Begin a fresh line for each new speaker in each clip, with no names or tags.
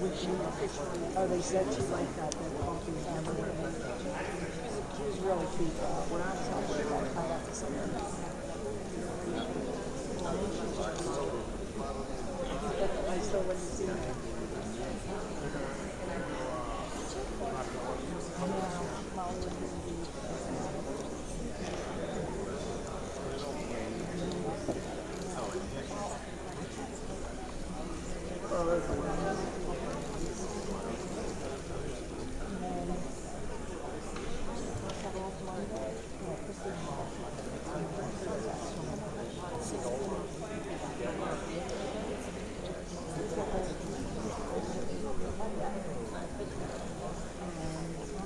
Oh, they said she liked that funky hammer. She was really cute. When I was helping her, I got to see her. I still wouldn't see her. Molly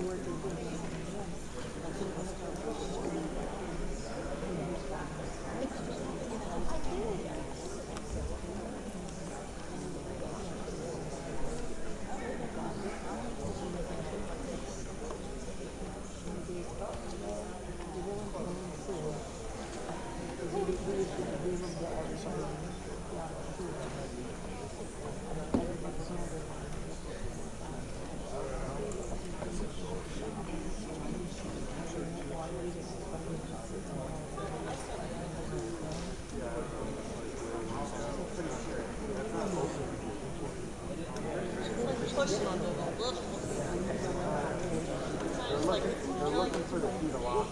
would be.
They're looking for the key to lock.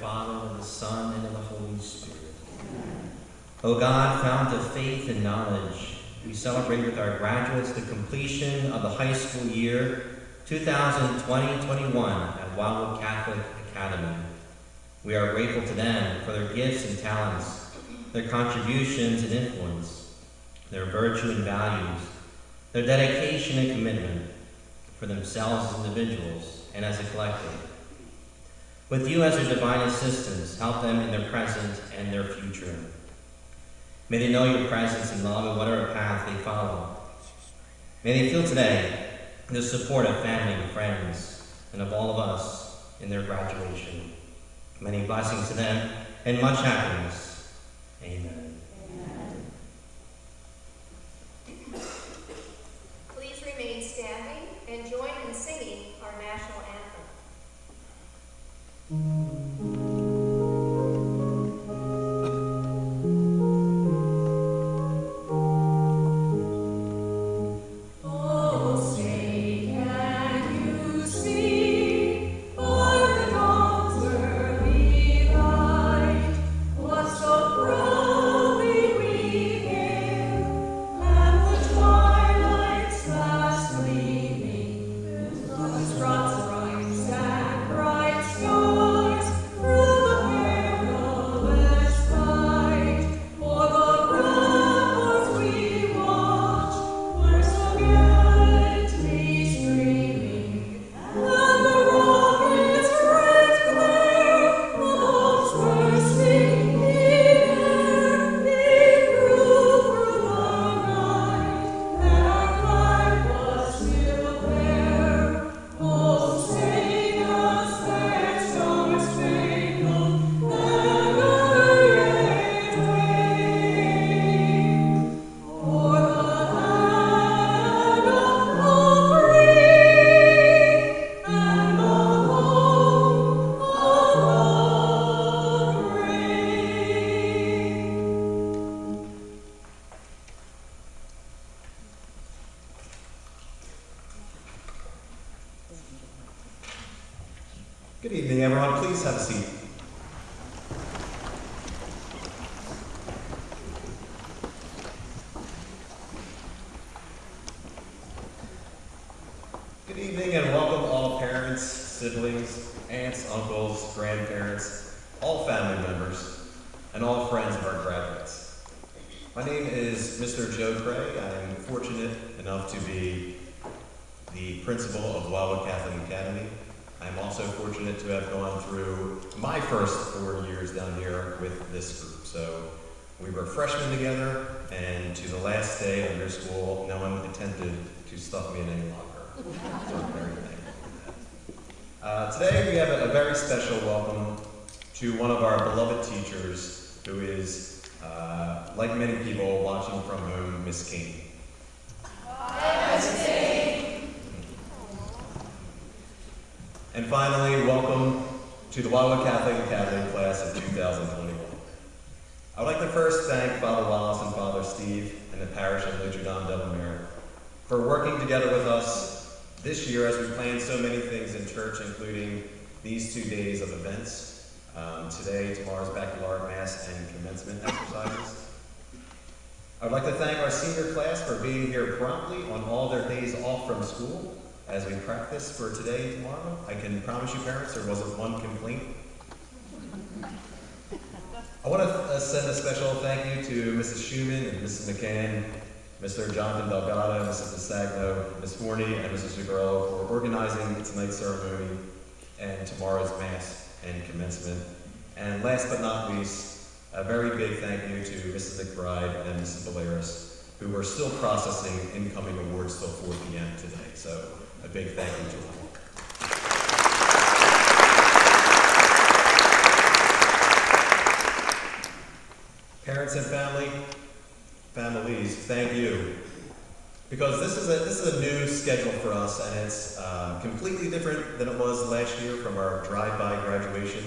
Father, and the Son, and of the Holy Spirit. O God, fount of faith and knowledge, we celebrate with our graduates the completion of the high school year 2020-21 at Wildwood Catholic Academy. We are grateful to them for their gifts and talents, their contributions and influence, their virtue and values, their dedication and commitment for themselves as individuals and as a collective. With you as their divine assistants, help them in their present and their future. May they know your presence and love in whatever path they follow. May they feel today the support of family and friends and of all of us in their graduation. Many blessings to them and much happiness. Amen.
Amen. Please remain standing and join in singing our national anthem.
Good evening, everyone. Please have a seat. Good evening and welcome all parents, siblings, aunts, uncles, grandparents, all family members, and all friends of our graduates. My name is Mr. Joe Cray. I am fortunate enough to be the principal of Wildwood Catholic Academy. I'm also fortunate to have gone through my first 4 years down here with this group. So we were freshmen together, and to the last day of your school, no one attempted to stuff me in any locker. So I'm very thankful for that. Today we have a very special welcome to one of our beloved teachers who is, like many people watching from home, Miss King.
Hi, Miss King.
And finally, welcome to the Wildwood Catholic Academy class of 2021. I would like to first thank Father Wallace and Father Steve and the parish of Notre Dame for working together with us this year as we plan so many things in church, including these 2 days of events. Today, tomorrow's baccalaureate mass and commencement exercises. I would like to thank our senior class for being here promptly on all their days off from school as we practice for today and tomorrow. I can promise you, parents, there wasn't one complaint. I want to send a special thank you to Mrs. Schumann and Mrs. McCann, Mr. Jonathan Delgado, Mrs. DeSagno, Ms. Forney, and Mrs. Zuccarello for organizing tonight's ceremony and tomorrow's mass and commencement. And last but not least, a very big thank you to Mrs. McBride and Mrs. Valeris, who are still processing incoming awards till 4 p.m. today. So a big thank you to all. Parents and families, thank you. Because this is a new schedule for us, and it's completely different than it was last year from our drive-by graduation,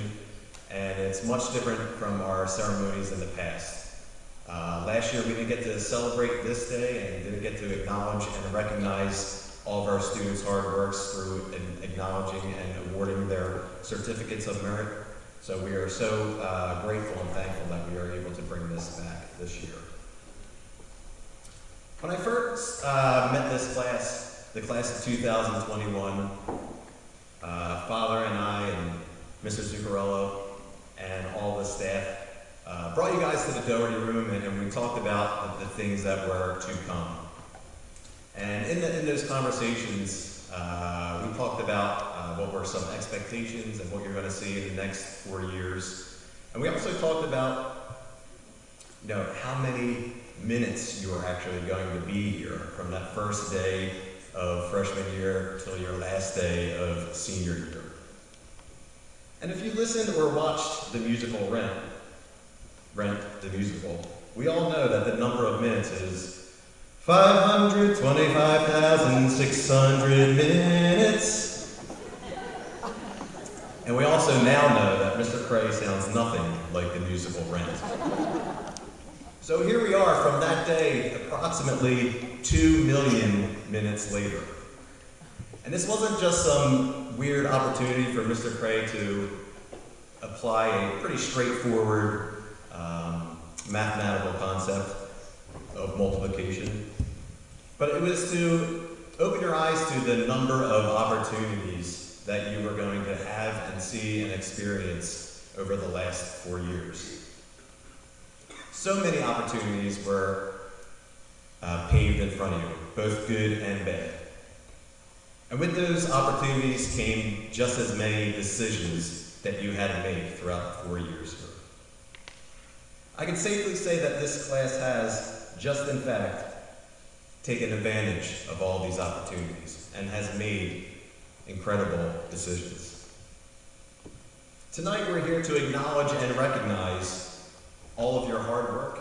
and it's much different from our ceremonies in the past. Last year we didn't get to celebrate this day and didn't get to acknowledge and recognize all of our students' hard works through acknowledging and awarding their certificates of merit. So we are so grateful and thankful that we are able to bring this back this year. When I first met this class, the class of 2021, Father and I and Mr. Zuccarello and all the staff brought you guys to the Doherty room, and we talked about the things that were to come. And in those conversations, we talked about what were some expectations and what you're going to see in the next 4 years. And we also talked about, how many minutes you are actually going to be here from that first day of freshman year till your last day of senior year. And if you listened or watched the musical Rent the musical, we all know that the number of minutes is 525,600 minutes. And we also now know that Mr. Cray sounds nothing like the musical Rent. So here we are from that day, approximately 2 million minutes later. And this wasn't just some weird opportunity for Mr. Cray to apply a pretty straightforward mathematical concept of multiplication, but it was to open your eyes to the number of opportunities that you were going to have and see and experience over the last 4 years. So many opportunities were paved in front of you, both good and bad. And with those opportunities came just as many decisions that you had to make throughout the 4 years. I can safely say that this class has, just in fact, taken advantage of all these opportunities and has made incredible decisions. Tonight we're here to acknowledge and recognize all of your hard work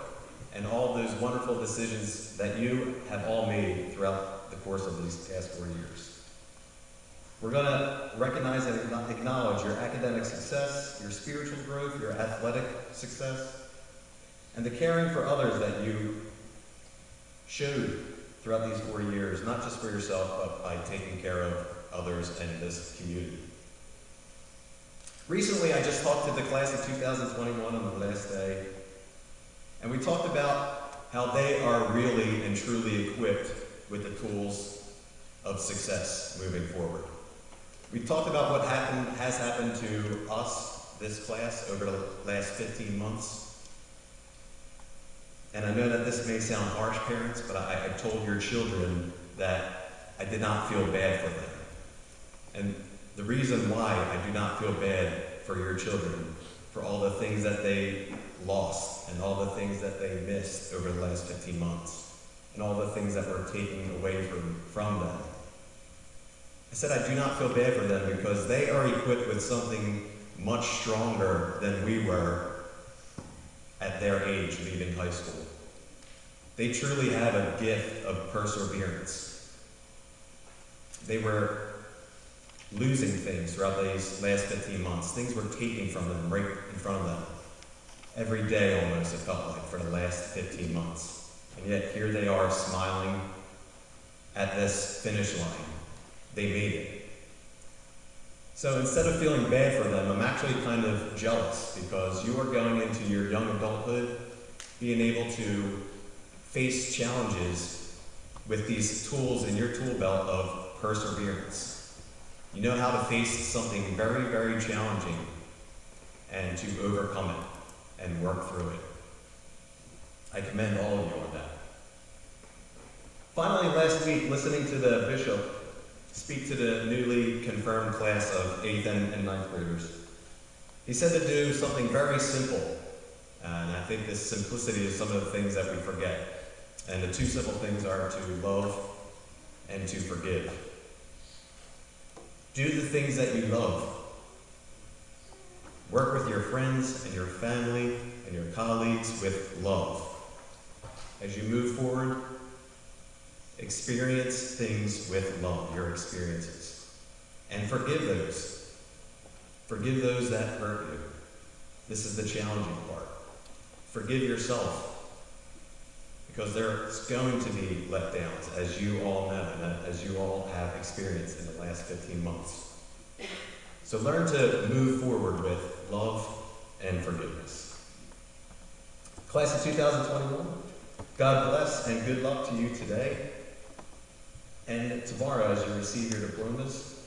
and all those wonderful decisions that you have all made throughout the course of these past 4 years. We're going to recognize and acknowledge your academic success, your spiritual growth, your athletic success, and the caring for others that you showed throughout these 4 years, not just for yourself, but by taking care of others and this community. Recently, I just talked to the class of 2021 on the last day, and we talked about how they are really and truly equipped with the tools of success moving forward. We talked about what has happened to us, this class, over the last 15 months. And I know that this may sound harsh, parents, but I told your children that I did not feel bad for them. And the reason why I do not feel bad for your children, for all the things that they lost and all the things that they missed over the last 15 months and all the things that were taken away from them. I said I do not feel bad for them because they are equipped with something much stronger than we were at their age leaving high school. They truly have a gift of perseverance. They were losing things throughout these last 15 months. Things were taken from them right in front of them. Every day almost, it felt like, for the last 15 months. And yet here they are smiling at this finish line. They made it. So instead of feeling bad for them, I'm actually kind of jealous because you are going into your young adulthood being able to face challenges with these tools in your tool belt of perseverance. You know how to face something very, very challenging and to overcome it and work through it. I commend all of you on that. Finally, last week, listening to the bishop speak to the newly confirmed class of 8th and 9th graders, he said to do something very simple. And I think this simplicity is some of the things that we forget. And the two simple things are to love and to forgive. Do the things that you love. Work with your friends and your family and your colleagues with love. As you move forward, experience things with love, your experiences. And forgive those. Forgive those that hurt you. This is the challenging part. Forgive yourself. Because there's going to be letdowns, as you all know, and as you all have experienced in the last 15 months. So learn to move forward with love and forgiveness. Class of 2021, God bless and good luck to you today and tomorrow as you receive your diplomas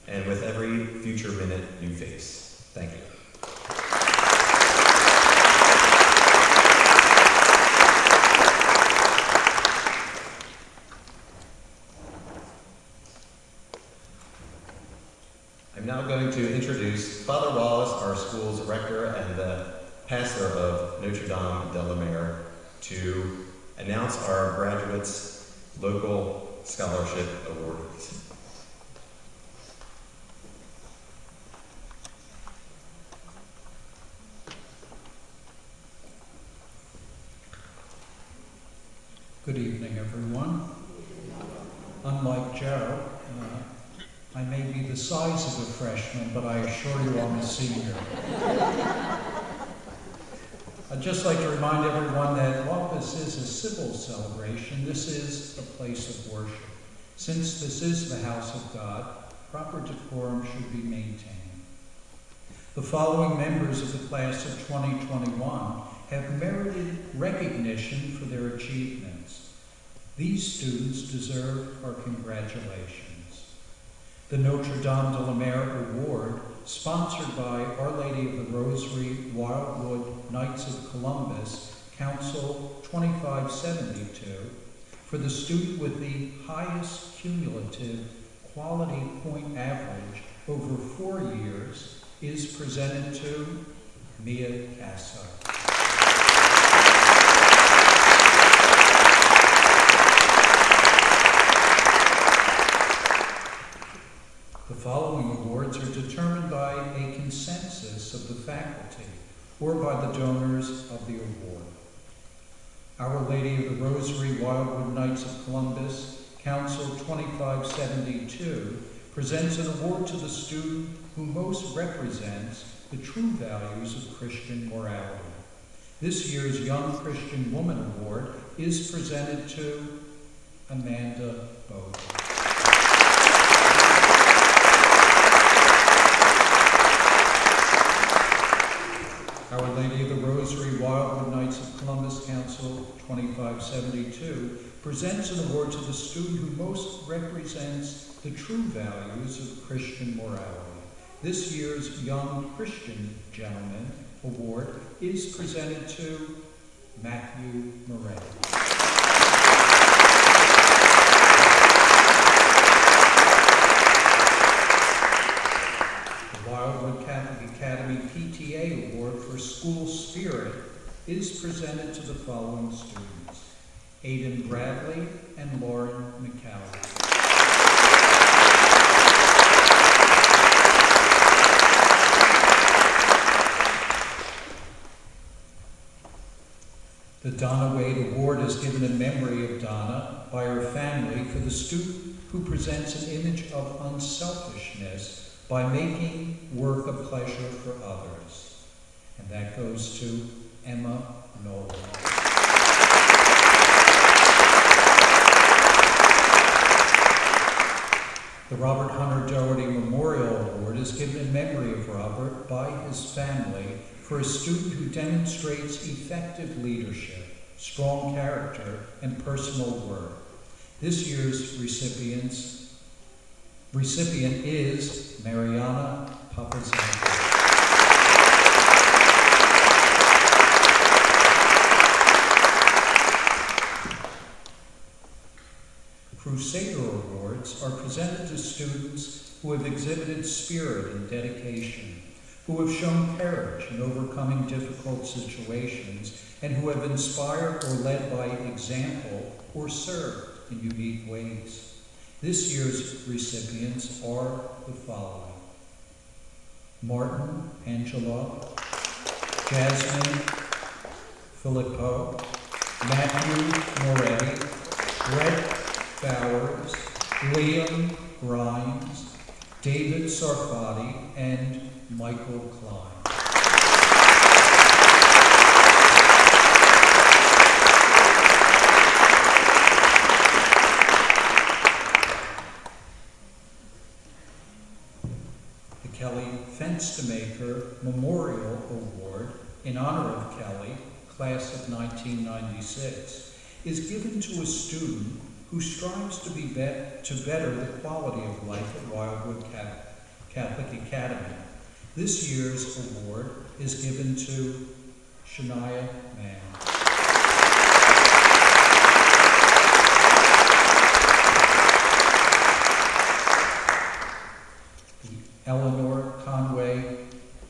and with every future minute you face. Thank you. I'm now going to introduce Father Wallace, our school's rector and the pastor of Notre Dame de la Mer, to announce our graduates' local scholarship awardees.
Good evening, everyone. Unlike Joe, I may be the size of a freshman, but I assure you I'm a senior. I'd just like to remind everyone that while this is a civil celebration, this is a place of worship. Since this is the house of God, proper decorum should be maintained. The following members of the class of 2021 have merited recognition for their achievements. These students deserve our congratulations. The Notre Dame de la Mer Award, sponsored by Our Lady of the Rosary, Wildwood, Knights of Columbus, Council 2572, for the student with the highest cumulative quality point average over 4 years, is presented to Mia Casso. The following awards are determined by a consensus of the faculty or by the donors of the award. Our Lady of the Rosary, Wildwood Knights of Columbus, Council 2572, presents an award to the student who most represents the true values of Christian morality. This year's Young Christian Woman Award is presented to Amanda Bowden. Our Lady of the Rosary, Wildwood Knights of Columbus, Council 2572, presents an award to the student who most represents the true values of Christian morality. This year's Young Christian Gentleman Award is presented to Matthew Moretti. Wildwood Catholic Academy PTA Award for School Spirit is presented to the following students: Aidan Bradley and Lauren McCallum. The Donna Wade Award is given in memory of Donna by her family for the student who presents an image of unselfishness by making work a pleasure for others. And that goes to Emma Nolan. The Robert Hunter Doherty Memorial Award is given in memory of Robert by his family for a student who demonstrates effective leadership, strong character, and personal worth. This year's recipient is Mariana Papazanko. Crusader Awards are presented to students who have exhibited spirit and dedication, who have shown courage in overcoming difficult situations, and who have inspired or led by example or served in unique ways. This year's recipients are the following: Martin Angela, Jasmine Filippo, Matthew Moretti, Brett Bowers, Liam Grimes, David Sarfati, and Michael Klein. The Kelly Fenstermaker Memorial Award in honor of Kelly, class of 1996, is given to a student who strives to better the quality of life at Wildwood Catholic Academy. This year's award is given to Shania Mann. Eleanor Conway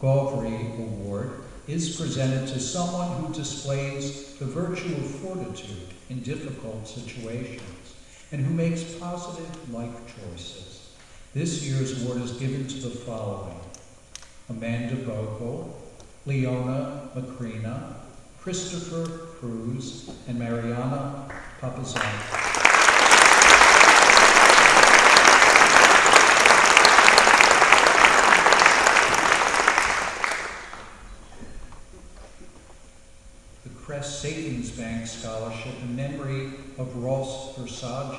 Gauvry Award is presented to someone who displays the virtue of fortitude in difficult situations and who makes positive life choices. This year's award is given to the following: Amanda Bogle, Leona Macrina, Christopher Cruz, and Mariana Papazano. Crest Savings Bank Scholarship in memory of Ross Versace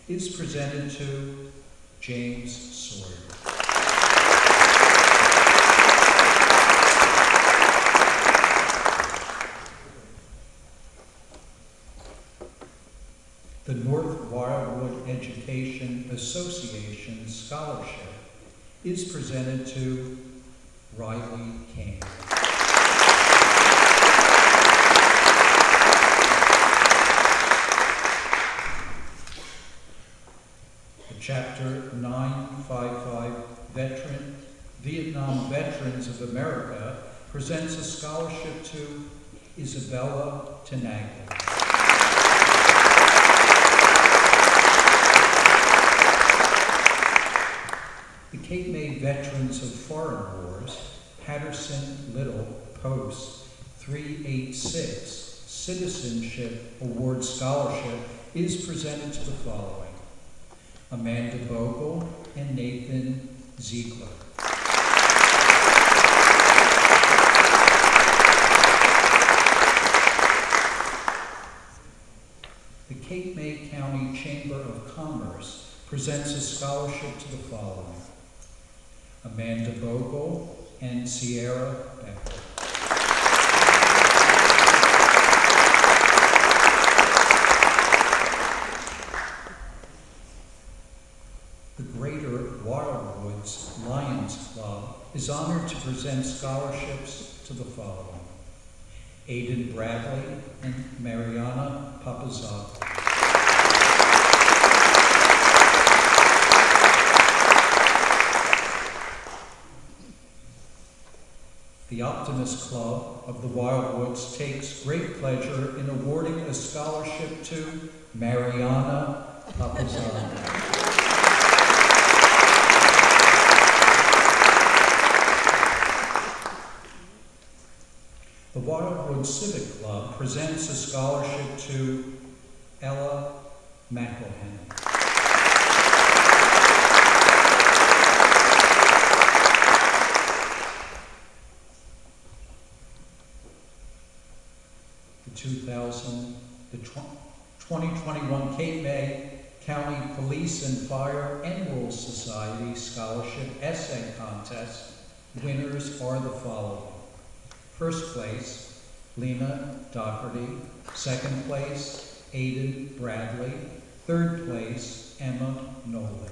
is presented to James Sawyer. The North Wildwood Education Association Scholarship is presented to Riley King. Chapter 955 Vietnam Veterans of America presents a scholarship to Isabella Tenaglia. The Cape May Veterans of Foreign Wars, Patterson Little Post 386 Citizenship Award Scholarship is presented to the following: Amanda Bogle and Nathan Ziegler. The Cape May County Chamber of Commerce presents a scholarship to the following: Amanda Bogle and Sierra Becker. Wildwood's Lions Club is honored to present scholarships to the following: Aidan Bradley and Mariana Papazano. The Optimist Club of the Wildwoods takes great pleasure in awarding a scholarship to Mariana Papazano. The Wildwood Civic Club presents a scholarship to Ella McElhenney. The 2021 Cape May County Police and Fire Annual Society Scholarship Essay Contest winners are the following: first place, Lena Doherty. Second place, Aidan Bradley. Third place, Emma Nolan.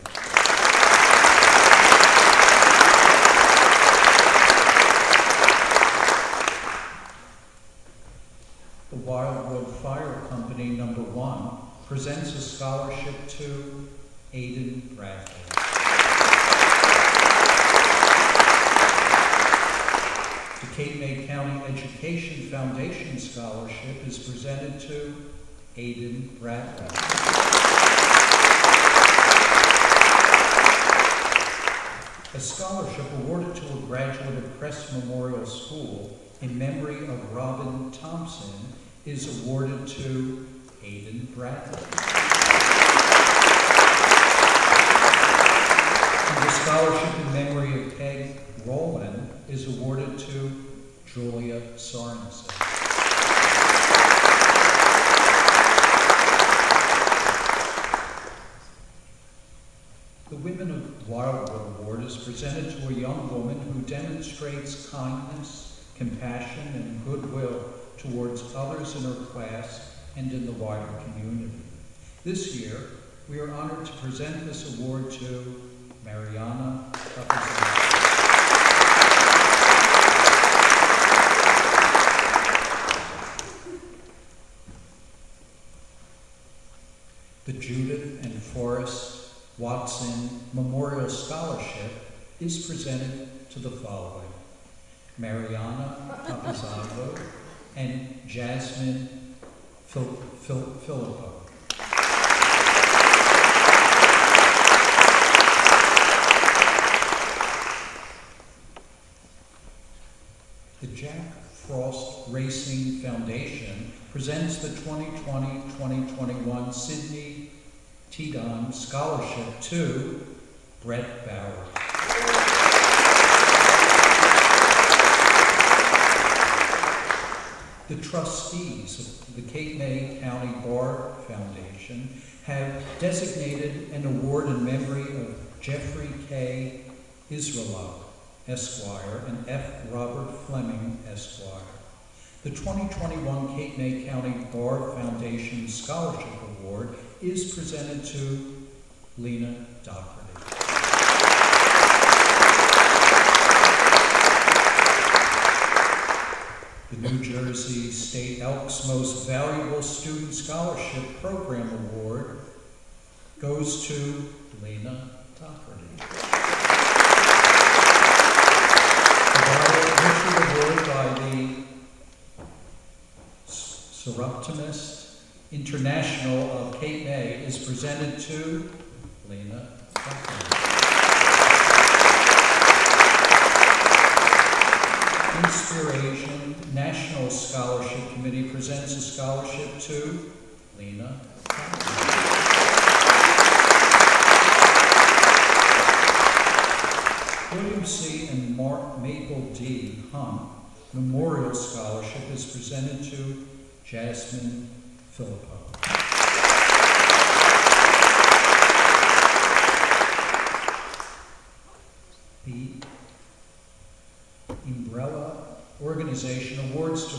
The Wildwood Fire Company No. 1 presents a scholarship to Aidan Bradley. The Cape May County Education Foundation Scholarship is presented to Aidan Bradley. A scholarship awarded to a graduate of Crest Memorial School in memory of Robin Thompson is awarded to Aidan Bradley. And the scholarship in memory of Peg Rowland is awarded to Julia Sorensen. The women of Wildwood Award is presented to a young woman who demonstrates kindness, compassion, and goodwill towards others in her class and in the wider community. This year, we are honored to present this award to Mariana Capizano. The Judith and Forrest Watson Memorial Scholarship is presented to the following: Mariana Capizano and Jasmine Filippo. The Jack Frost Racing Foundation presents the 2020-2021 Sydney Teton Scholarship to Brett Bauer. The trustees of the Cape May County Bar Foundation have designated an award in memory of Jeffrey K. Israelot, Esquire, and F. Robert Fleming, Esquire. The 2021 Cape May County Bar Foundation Scholarship Award is presented to Lena Doherty. The New Jersey State Elks Most Valuable Student Scholarship Program Award goes to Lena Doherty. The Award by the Surreptimist International of Cape May is presented to Lena Doherty. Inspiration National Scholarship Committee presents a scholarship to Lena Doherty. William C. and Maple D. Hunt Memorial Scholarship is presented to Jasmine Filippo. The Umbrella Organization awards the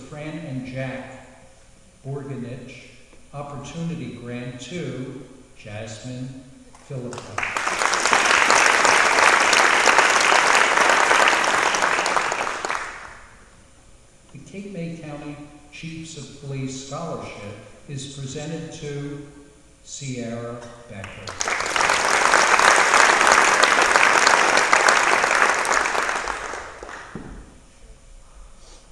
Fran and Jack Borganich Opportunity Grant to Jasmine Filippo. The Cape May County Chiefs of Police Scholarship is presented to Sierra Becker.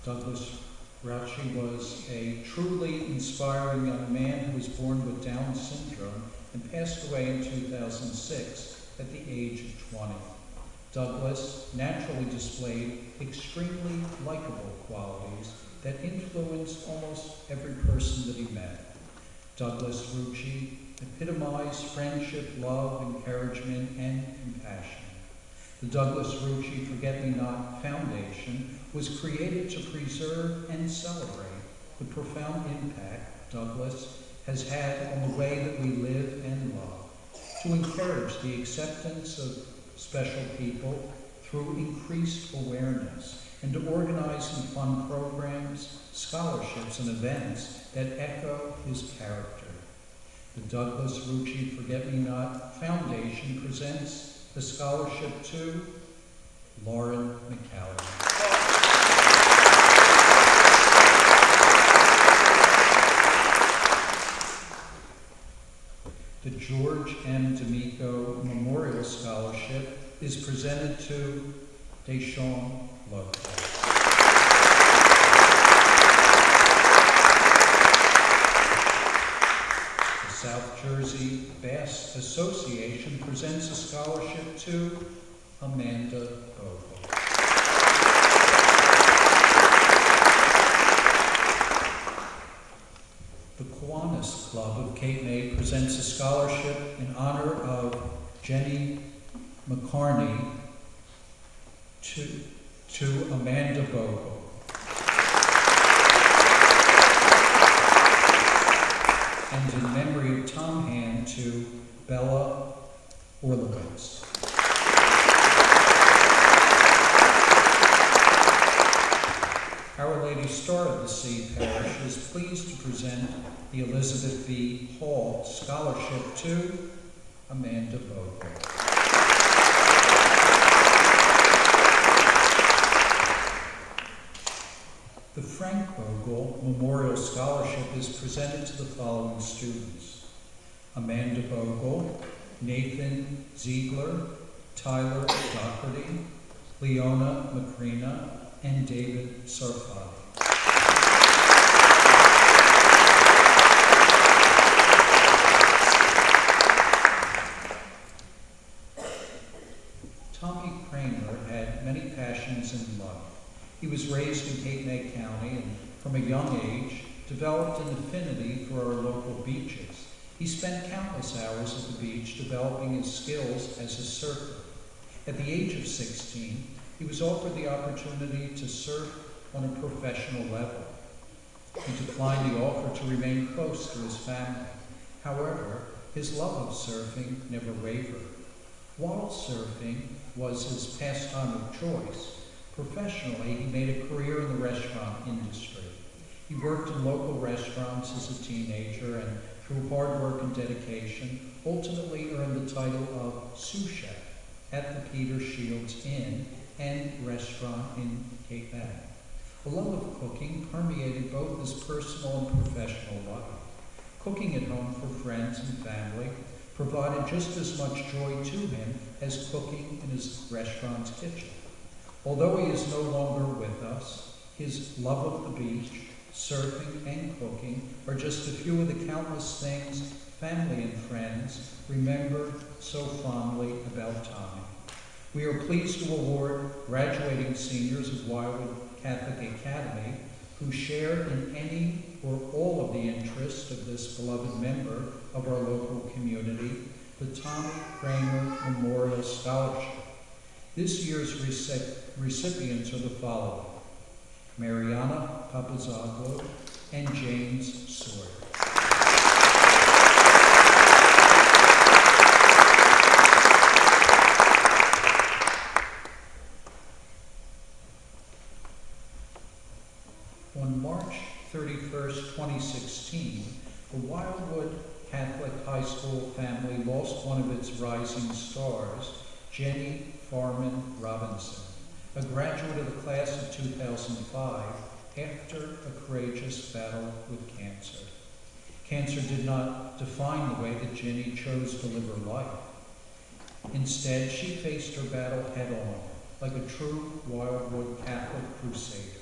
Douglas Rauchi was a truly inspiring young man who was born with Down syndrome and passed away in 2006 at the age of 20. Douglas naturally displayed extremely likable qualities that influenced almost every person that he met. Douglas Rucci epitomized friendship, love, encouragement, and compassion. The Douglas Rucci Forget-Me-Not Foundation was created to preserve and celebrate the profound impact Douglas has had on the way that we live and love, to encourage the acceptance of special people through increased awareness, and to organize and fund programs, scholarships, and events that echo his character. The Douglas Rucci Forget-Me-Not Foundation presents the scholarship to Lauren McCallum. The George M. D'Amico Memorial Scholarship is presented to Deshawn Lopez. The South Jersey Bass Association presents a scholarship to Amanda Bogle. The Kiwanis Club of Cape May presents a scholarship in honor of Jenny McCarney to Amanda Bogle. And in memory of Tom Hand to Bella Lady Star of the Sea Parish is pleased to present the Elizabeth V. Hall Scholarship to Amanda Bogle. The Frank Bogle Memorial Scholarship is presented to the following students: Amanda Bogle, Nathan Ziegler, Tyler Doherty, Leona Macrina, and David Sarfati. Tommy Kramer had many passions in life. He was raised in Cape May County and from a young age developed an affinity for our local beaches. He spent countless hours at the beach developing his skills as a surfer. At the age of 16, he was offered the opportunity to surf on a professional level. He declined the offer to remain close to his family. However, his love of surfing never wavered. While surfing was his pastime of choice, professionally he made a career in the restaurant industry. He worked in local restaurants as a teenager and through hard work and dedication, ultimately earned the title of sous chef at the Peter Shields Inn and restaurant in Cape May. A love of cooking permeated both his personal and professional life. Cooking at home for friends and family provided just as much joy to him as cooking in his restaurant's kitchen. Although he is no longer with us, his love of the beach, surfing, and cooking are just a few of the countless things family and friends remember so fondly about Tommy. We are pleased to award graduating seniors of Wildwood Catholic Academy who share in any or all of the interests of this beloved member of our local community, the Tommy Kramer Memorial Scholarship. This year's recipients are the following: Mariana Papazoglu and James Sawyer. On March 31st, 2016, the Wildwood Catholic High School family lost one of its rising stars, Jenny Farman Robinson, a graduate of the class of 2005 after a courageous battle with cancer. Cancer did not define the way that Jenny chose to live her life. Instead, she faced her battle head-on, like a true Wildwood Catholic crusader.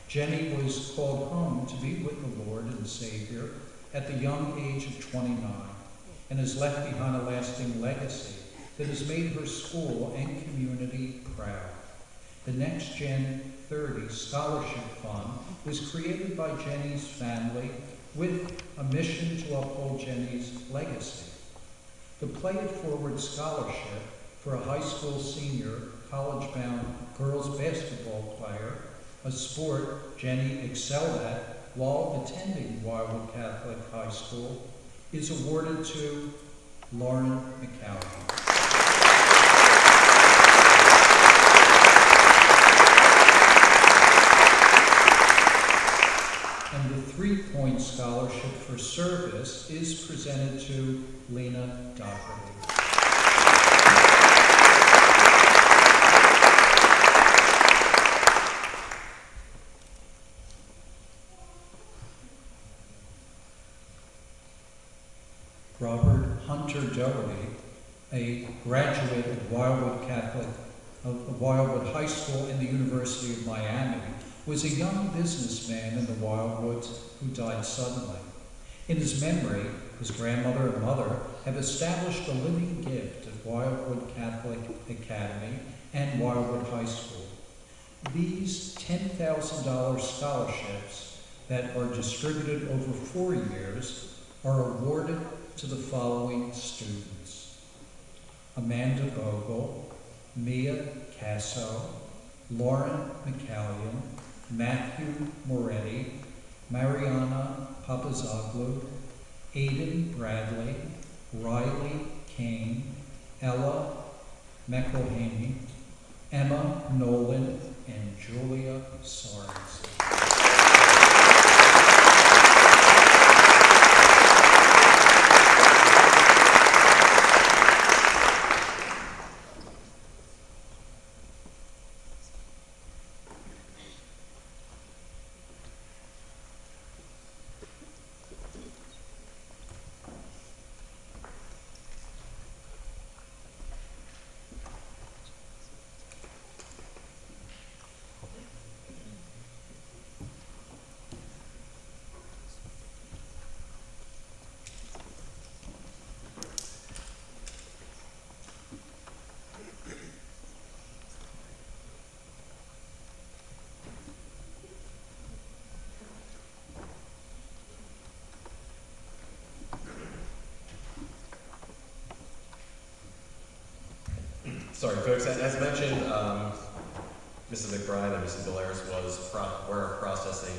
Jenny was called home to be with the Lord and Savior at the young age of 29 and has left behind a lasting legacy that has made her school and community proud. The Next Gen 30 Scholarship Fund was created by Jenny's family with a mission to uphold Jenny's legacy. The Play It Forward Scholarship for a high school senior, college-bound girls basketball player, a sport Jenny excelled at while attending Wildwood Catholic High School, is awarded to Lauren McCallum. And the 3-point scholarship for service is presented to Lena Doherty. Robert Hunter Doherty, a graduate of Wildwood High School and the University of Miami, was a young businessman in the Wildwoods who died suddenly. In his memory, his grandmother and mother have established a living gift at Wildwood Catholic Academy and Wildwood High School. These $10,000 scholarships that are distributed over 4 years are awarded to the following students: Amanda Bogle, Mia Casso, Lauren McCallion, Matthew Moretti, Mariana Papazoglu, Aiden Bradley, Riley Kane, Ella McElhaney, Emma Nolan, and Julia Sorensen.
Sorry, folks. As mentioned, Mrs. McBride and Mrs. Belaris were processing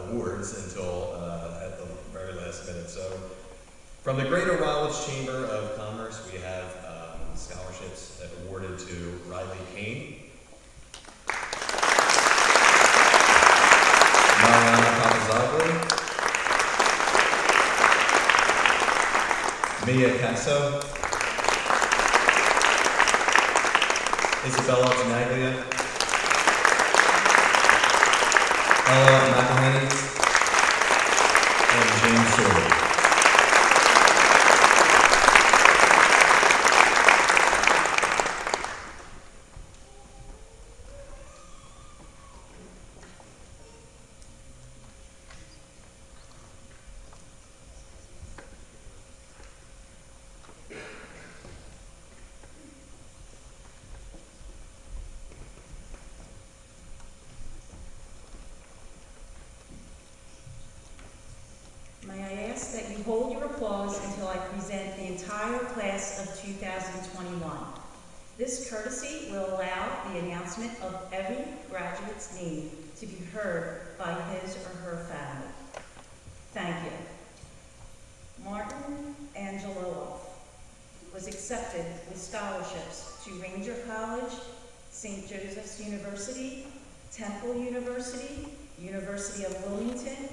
awards until at the very last minute. So, from the Greater Wildwood Chamber of Commerce, we have scholarships awarded to Riley Kane, Mariana Papazagli, Mia Casso, Isabella Tenaglia, Ella McElhenney, and James Sawyer.
May I ask that you hold your applause until I present the entire class of 2021. This courtesy will allow the announcement of every graduate's name to be heard by his or her family. Thank you. Martin Angelou was accepted with scholarships to Ranger College, St. Joseph's University, Temple University, University of Wilmington,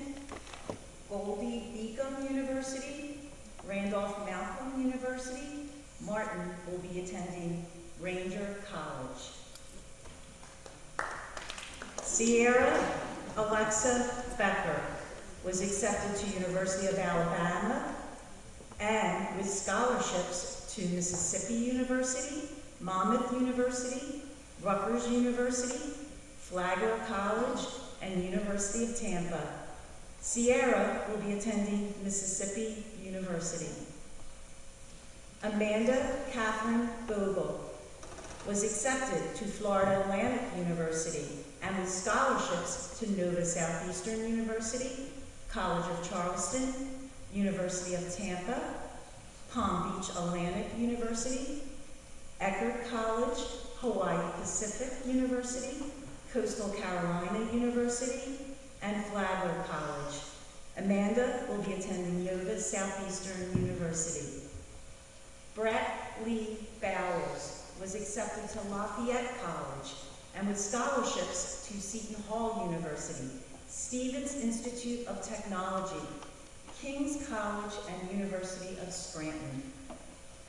Goldie Beacom University, Randolph-Macon University. Martin will be attending Ranger College. Sierra Alexa Becker was accepted to University of Alabama and with scholarships to Mississippi University, Monmouth University, Rutgers University, Flagler College, and University of Tampa. Sierra will be attending Mississippi University. Amanda Catherine Bogle was accepted to Florida Atlantic University and with scholarships to Nova Southeastern University, College of Charleston, University of Tampa, Palm Beach Atlantic University, Eckerd College, Hawaii Pacific University, Coastal Carolina University, and Flagler College. Amanda will be attending Nova Southeastern University. Brett Lee Bowers was accepted to Lafayette College and with scholarships to Seton Hall University, Stevens Institute of Technology, King's College, and University of Scranton.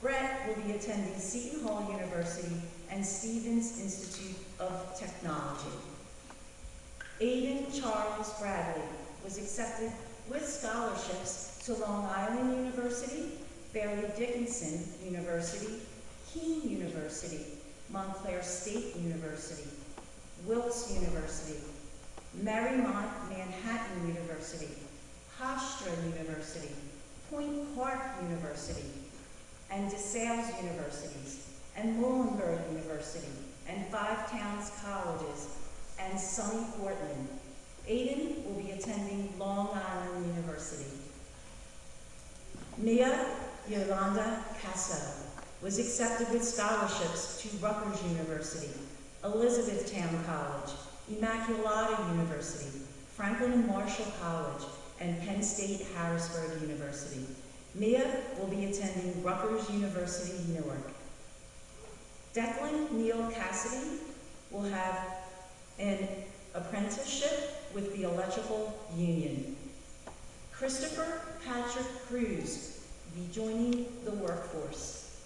Brett will be attending Seton Hall University and Stevens Institute of Technology. Aiden Charles Bradley was accepted with scholarships to Long Island University, Fairleigh Dickinson University, Keene University, Montclair State University, Wilkes University, Marymount Manhattan University, Hofstra University, Point Park University, and DeSales Universities, and Muhlenberg University, and Five Towns Colleges, and sunny Portland. Aiden will be attending Long Island University. Mia Yolanda Casso was accepted with scholarships to Rutgers University, Elizabethtown College, Immaculata University, Franklin and Marshall College, and Penn State Harrisburg University. Mia will be attending Rutgers University, Newark. Declan Neal Cassidy will have an apprenticeship with the Electrical Union. Christopher Patrick Cruz will be joining the workforce.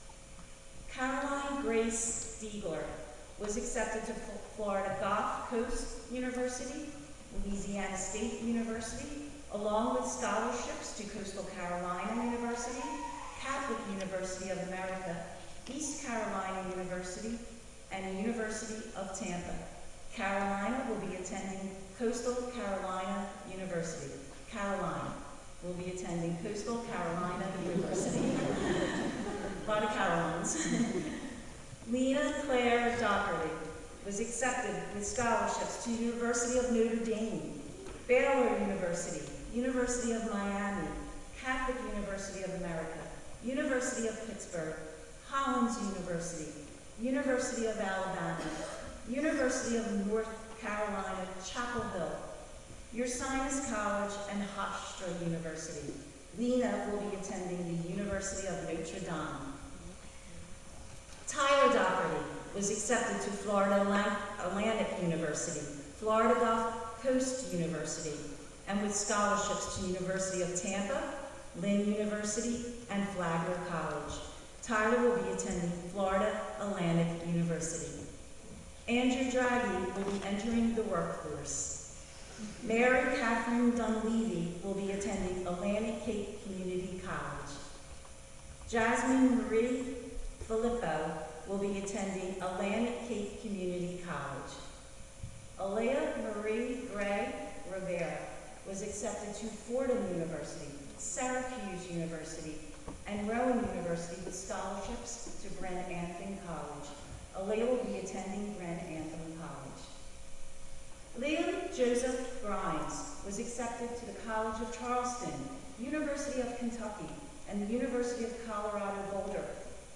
Caroline Grace Stiegler was accepted to Florida Gulf Coast University, Louisiana State University, along with scholarships to Coastal Carolina University, Catholic University of America, East Carolina University, and University of Tampa. Carolina will be attending Coastal Carolina University. Caroline will be attending Coastal Carolina University. A lot of Carolines. Lena Claire Dockerty was accepted with scholarships to University of Notre Dame, Baylor University, University of Miami, Catholic University of America, University of Pittsburgh, Hollins University, University of Alabama, University of North Carolina, Chapel Hill, Ursinus College, and Hofstra University. Lena will be attending the University of Notre Dame. Tyler Doherty was accepted to Florida Atlantic University, Florida Gulf Coast University, and with scholarships to University of Tampa, Lynn University, and Flagler College. Tyler will be attending Florida Atlantic University. Andrew Draghi will be entering the workforce. Mary Catherine Dunleavy will be attending Atlantic Cape Community College. Jasmine Marie Filippo will be attending Atlantic Cape Community College. Alea Marie Gray Rivera was accepted to Fordham University, Syracuse University, and Rowan University with scholarships to Brent Anthony College. Alea will be attending Brent Anthony College. Liam Joseph Grimes was accepted to the College of Charleston, University of Kentucky, and the University of Colorado Boulder,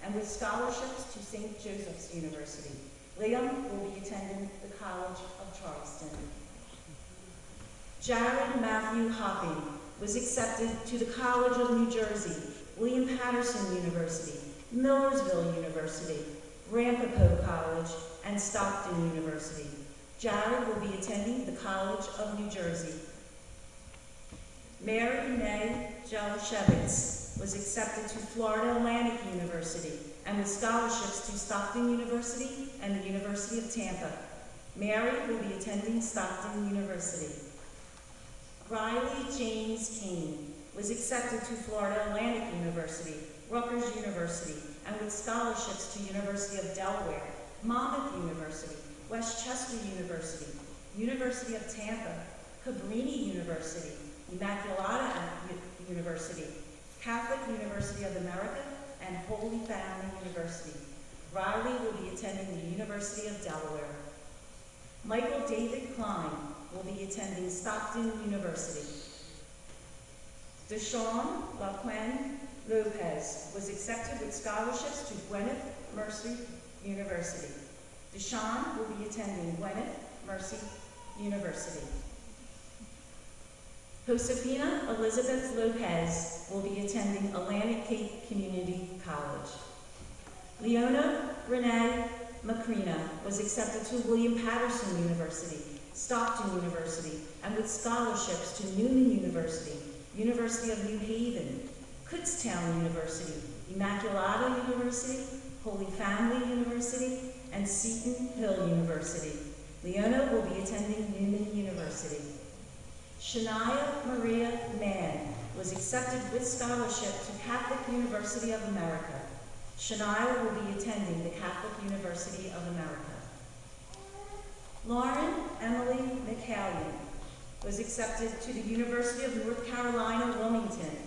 and with scholarships to St. Joseph's University. Liam will be attending the College of Charleston. Jared Matthew Hopping was accepted to the College of New Jersey, William Patterson University, Millersville University, Ramapo College, and Stockton University. Jared will be attending the College of New Jersey. Mary May Jelishevitz was accepted to Florida Atlantic University and with scholarships to Stockton University and the University of Tampa. Mary will be attending Stockton University. Riley James Kane was accepted to Florida Atlantic University, Rutgers University, and with scholarships to University of Delaware, Monmouth University, Westchester University, University of Tampa, Cabrini University, Immaculata University, Catholic University of America, and Holy Family University. Riley will be attending the University of Delaware. Michael David Klein will be attending Stockton University. Deshaun Laquan Lopez was accepted with scholarships to Gwyneth Mercy University. Deshaun will be attending Gwyneth Mercy University. Josefina Elizabeth Lopez will be attending Atlantic Cape Community College. Leona Renee Macrina was accepted to William Patterson University, Stockton University, and with scholarships to Newman University, University of New Haven, Kutztown University, Immaculata University, Holy Family University, and Seton Hill University. Leona will be attending Newman University. Shania Maria Mann was accepted with scholarship to Catholic University of America. Shania will be attending the Catholic University of America. Lauren Emily McCallion was accepted to the University of North Carolina, Wilmington,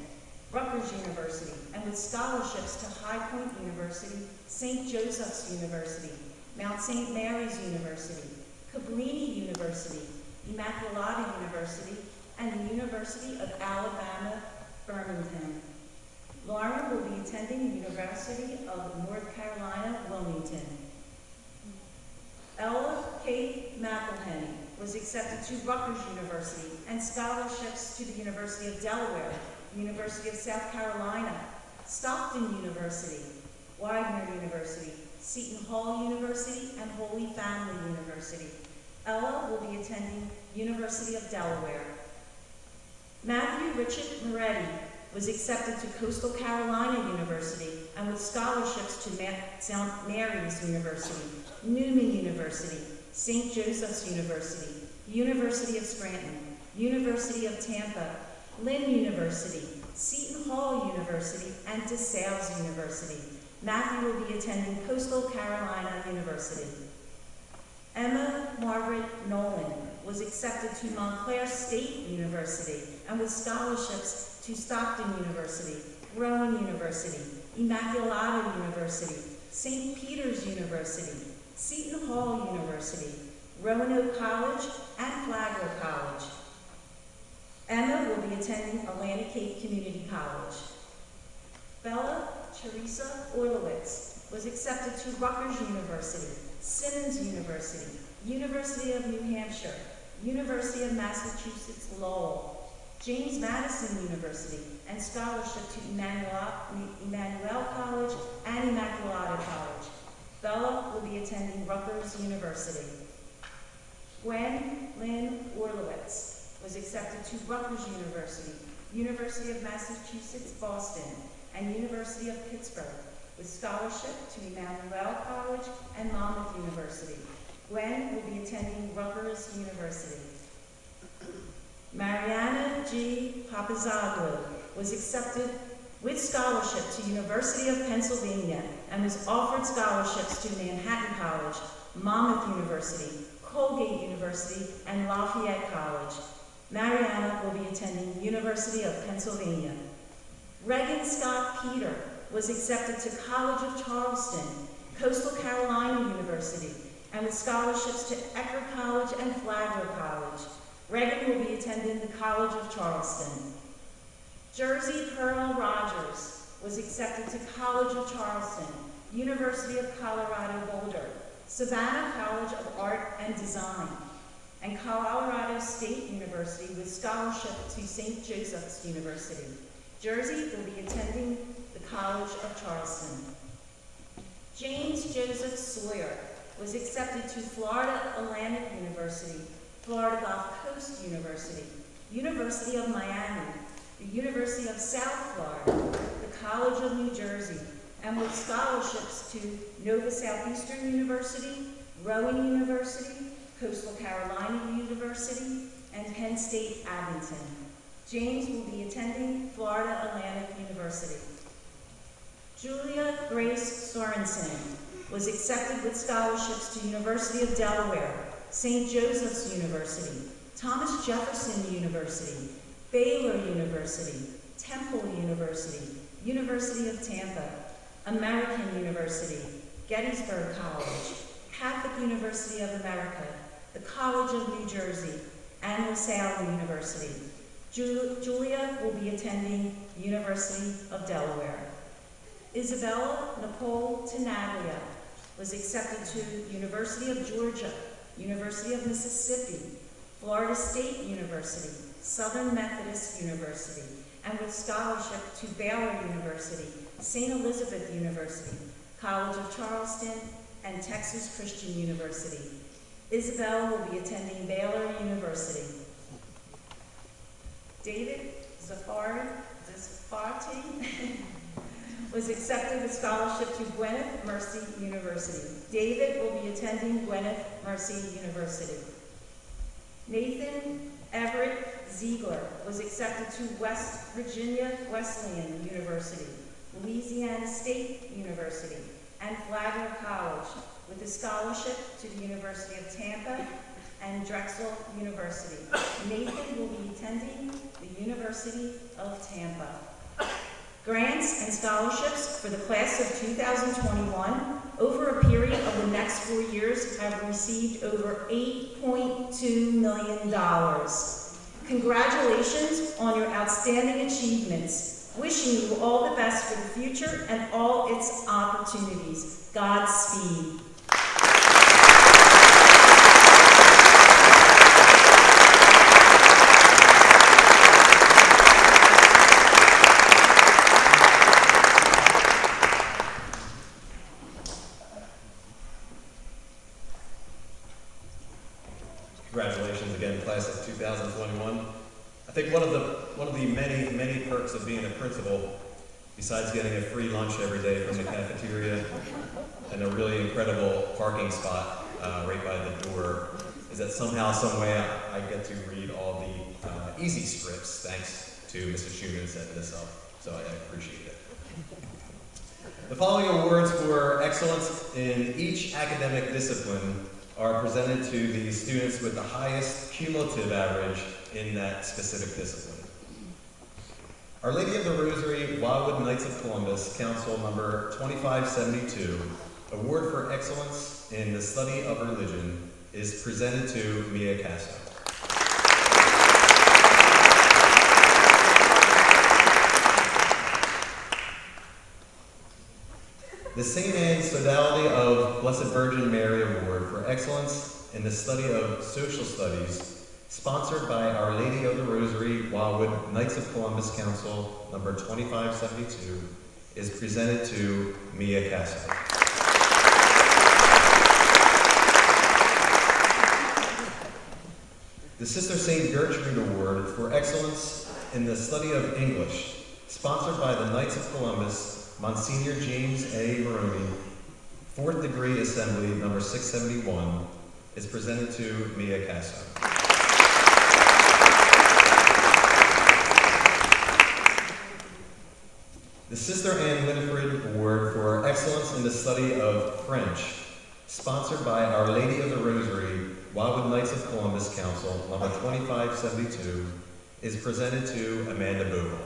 Rutgers University, and with scholarships to High Point University, St. Joseph's University, Mount St. Mary's University, Cabrini University, Immaculata University, and the University of Alabama, Birmingham. Lauren will be attending the University of North Carolina, Wilmington. Ella Kate McElhenney was accepted to Rutgers University and scholarships to the University of Delaware, University of South Carolina, Stockton University, Widener University, Seton Hall University, and Holy Family University. Ella will be attending University of Delaware. Matthew Richard Moretti was accepted to Coastal Carolina University and with scholarships to St. Mary's University, Newman University, St. Joseph's University, University of Scranton, University of Tampa, Lynn University, Seton Hall University, and DeSales University. Matthew will be attending Coastal Carolina University. Emma Margaret Nolan was accepted to Montclair State University and with scholarships to Stockton University, Rowan University, Immaculata University, St. Peter's University, Seton Hall University, Roanoke College, and Flagler College. Emma will be attending Atlantic Cape Community College. Bella Teresa Orlowitz was accepted to Rutgers University, Simmons University, University of New Hampshire, University of Massachusetts Lowell, James Madison University, and scholarship to Emmanuel College and Immaculata College. Bella will be attending Rutgers University. Gwen Lynn Orlowitz was accepted to Rutgers University, University of Massachusetts Boston, and University of Pittsburgh, with scholarship to Emmanuel College and Monmouth University. Gwen will be attending Rutgers University. Mariana G. Papazaglou was accepted with scholarship to University of Pennsylvania and was offered scholarships to Manhattan College, Monmouth University, Colgate University, and Lafayette College. Mariana will be attending University of Pennsylvania. Regan Scott Peter was accepted to College of Charleston, Coastal Carolina University, and with scholarships to Ecker College and Flagler College. Regan will be attending the College of Charleston. Jersey Pearl Rogers was accepted to College of Charleston, University of Colorado Boulder, Savannah College of Art and Design, and Colorado State University with scholarship to St. Joseph's University. Jersey will be attending the College of Charleston. James Joseph Sawyer was accepted to Florida Atlantic University, Florida Gulf Coast University, University of Miami, the University of South Florida, the College of New Jersey, and with scholarships to Nova Southeastern University, Rowan University, Coastal Carolina University, and Penn State Abington. James will be attending Florida Atlantic University. Julia Grace Sorensen was accepted with scholarships to University of Delaware, St. Joseph's University, Thomas Jefferson University, Baylor University, Temple University, University of Tampa, American University, Gettysburg College, Catholic University of America, the College of New Jersey, and LaSalle University. Julia will be attending University of Delaware. Isabella Nicole Tenaglia was accepted to University of Georgia, University of Mississippi, Florida State University, Southern Methodist University, and with scholarship to Baylor University, St. Elizabeth University, College of Charleston, and Texas Christian University. Isabel will be attending Baylor University. David Zaffarti was accepted with scholarship to Gwyneth Mercy University. David will be attending Gwyneth Mercy University. Nathan Everett Ziegler was accepted to West Virginia Wesleyan University, Louisiana State University, and Flagler College, with a scholarship to the University of Tampa and Drexel University. Nathan will be attending the University of Tampa. Grants and scholarships for the class of 2021 over a period of the next 4 years have received over $8.2 million. Congratulations on your outstanding achievements. Wishing you all the best for the future and all its opportunities. Godspeed.
Congratulations again, class of 2021. I think one of the many perks of being a principal, besides getting a free lunch every day from the cafeteria and a really incredible parking spot right by the door, is that somehow, some way, I get to read all the easy scripts thanks to Mrs. Schumann setting this up. So I appreciate it. The following awards for excellence in each academic discipline are presented to the students with the highest cumulative average in that specific discipline. Our Lady of the Rosary Wildwood Knights of Columbus, Council number 2572, Award for Excellence in the Study of Religion, is presented to Mia Castro. The The St. Anne Sodality of Blessed Virgin Mary Award for Excellence in the Study of Social Studies, sponsored by Our Lady of the Rosary, Wildwood, Knights of Columbus Council, number 2572, is presented to Mia Casso. The Sister St. Gertrude Award for Excellence in the Study of English, sponsored by the Knights of Columbus, Monsignor James A. Maroney, 4th Degree Assembly, number 671, is presented to Mia Casso. The Sister Anne Winifred Award for Excellence in the Study of French, sponsored by Our Lady of the Rosary, Wildwood Knights of Columbus Council, number 2572, is presented to Amanda Bogle.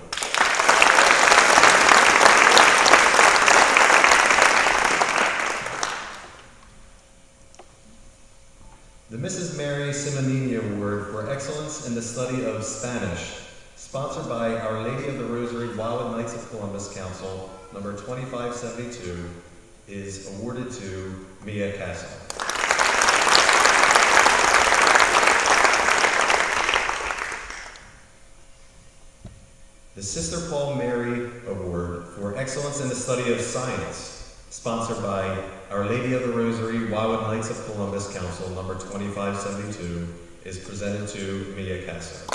The Mrs. Mary Simonini Award for Excellence in the Study of Spanish, sponsored by Our Lady of the Rosary, Wildwood Knights of Columbus Council, number 2572, is awarded to Mia Casso. The Sister Paul Mary Award for Excellence in the Study of Science, sponsored by Our Lady of the Rosary, Wildwood Knights of Columbus Council, number 2572, is presented to Mia Casso.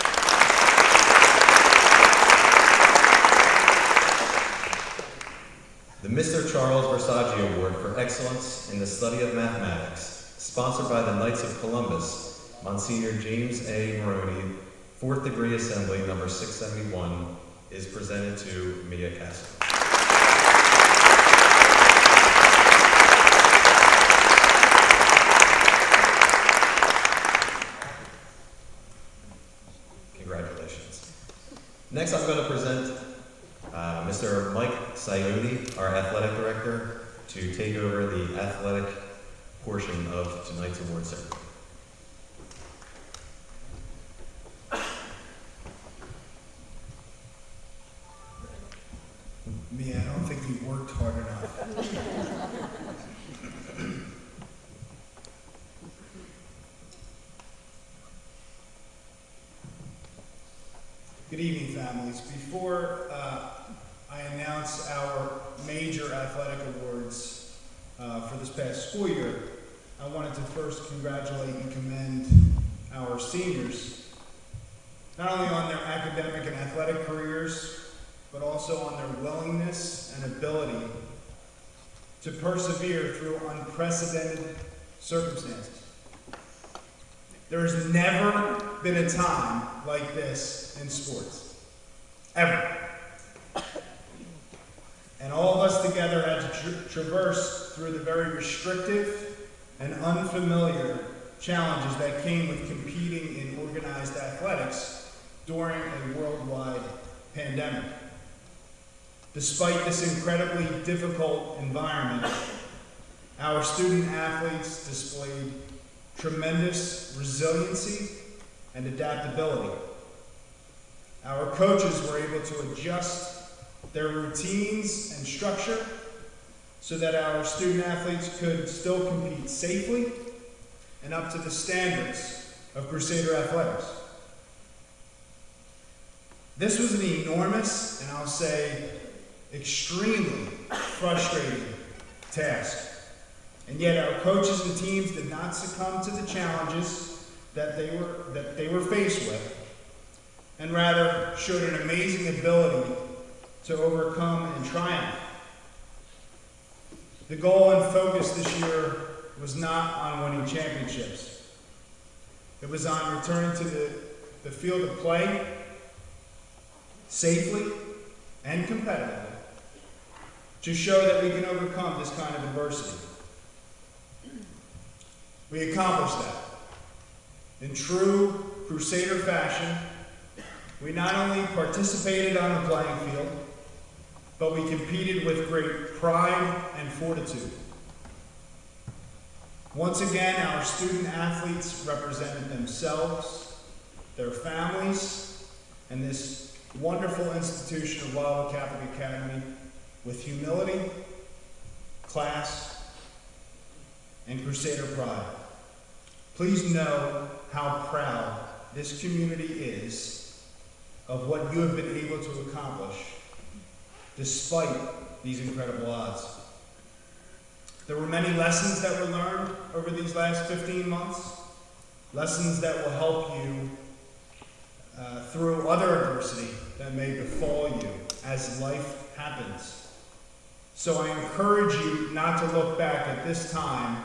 The Mr. Charles Versace Award for Excellence in the Study of Mathematics, sponsored by the Knights of Columbus, Monsignor James A. Maroney, 4th Degree Assembly, number 671, is presented to Mia Casso. Congratulations. Next, I'm going to present Mr. Mike Sayodi, our athletic director, to take over the athletic portion of tonight's award ceremony.
Mia, I don't think you worked hard enough. Good evening, families. Before I announce our major athletic awards for this past school year, I wanted to first congratulate and commend our seniors, not only on their academic and athletic careers, but also on their willingness and ability to persevere through unprecedented circumstances. There has never been a time like this in sports, ever. And all of us together had to traverse through the very restrictive and unfamiliar challenges that came with competing in organized athletics during a worldwide pandemic. Despite this incredibly difficult environment, our student athletes displayed tremendous resiliency and adaptability. Our coaches were able to adjust their routines and structure so that our student athletes could still compete safely and up to the standards of Crusader athletics. This was an enormous, and I'll say, extremely frustrating task. And yet our coaches and teams did not succumb to the challenges that they were faced with, and rather showed an amazing ability to overcome and triumph. The goal and focus this year was not on winning championships. It was on returning to the field of play safely and competitively, to show that we can overcome this kind of adversity. We accomplished that. In true Crusader fashion, we not only participated on the playing field, but we competed with great pride and fortitude. Once again, our student athletes represented themselves, their families, and this wonderful institution of Wildwood Catholic Academy with humility, class, and Crusader pride. Please know how proud this community is of what you have been able to accomplish despite these incredible odds. There were many lessons that were learned over these last 15 months, lessons that will help you through other adversity that may befall you as life happens. So I encourage you not to look back at this time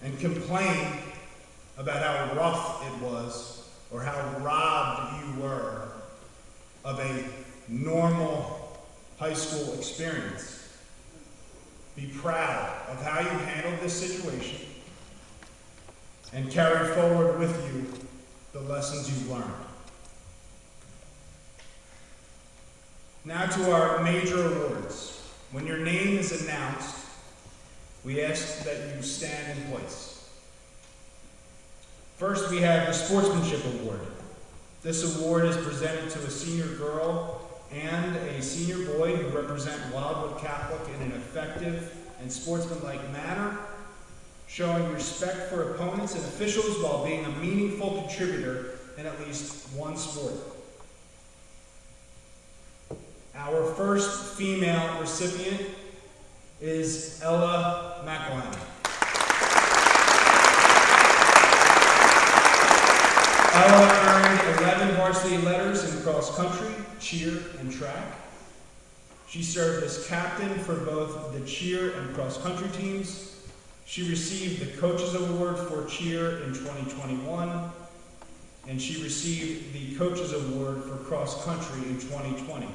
and complain about how rough it was or how robbed you were of a normal high school experience. Be proud of how you handled this situation and carry forward with you the lessons you've learned. Now to our major awards. When your name is announced, we ask that you stand in place. First, we have the Sportsmanship Award. This award is presented to a senior girl and a senior boy who represent Wildwood Catholic in an effective and sportsmanlike manner, showing respect for opponents and officials while being a meaningful contributor in at least one sport. Our first female recipient is Ella McElhenney. Ella earned 11 varsity letters in cross country, cheer, and track. She served as captain for both the cheer and cross country teams. She received the Coaches Award for cheer in 2021, and she received the Coaches Award for cross country in 2020.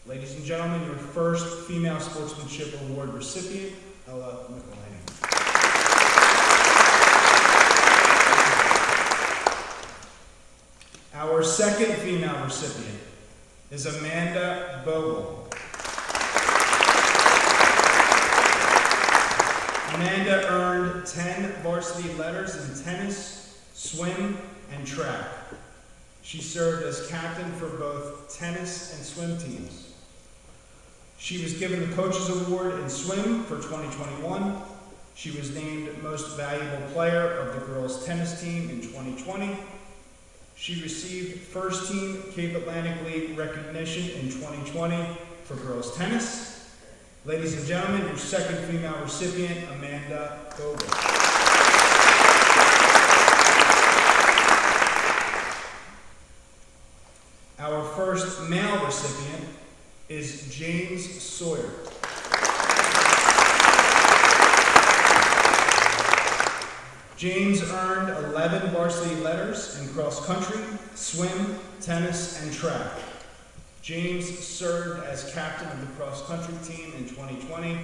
Ladies and gentlemen, your first female sportsmanship award recipient, Ella McElhenney. Our second female recipient is Amanda Bogle. Amanda earned 10 varsity letters in tennis, swim, and track. She served as captain for both tennis and swim teams. She was given the Coaches Award in swim for 2021. She was named Most Valuable Player of the girls' tennis team in 2020. She received First Team Cape Atlantic League recognition in 2020 for girls' tennis. Ladies and gentlemen, your second female recipient, Amanda Bogle. Our first male recipient is James Sawyer. James earned 11 varsity letters in cross country, swim, tennis, and track. James served as captain of the cross country team in 2020.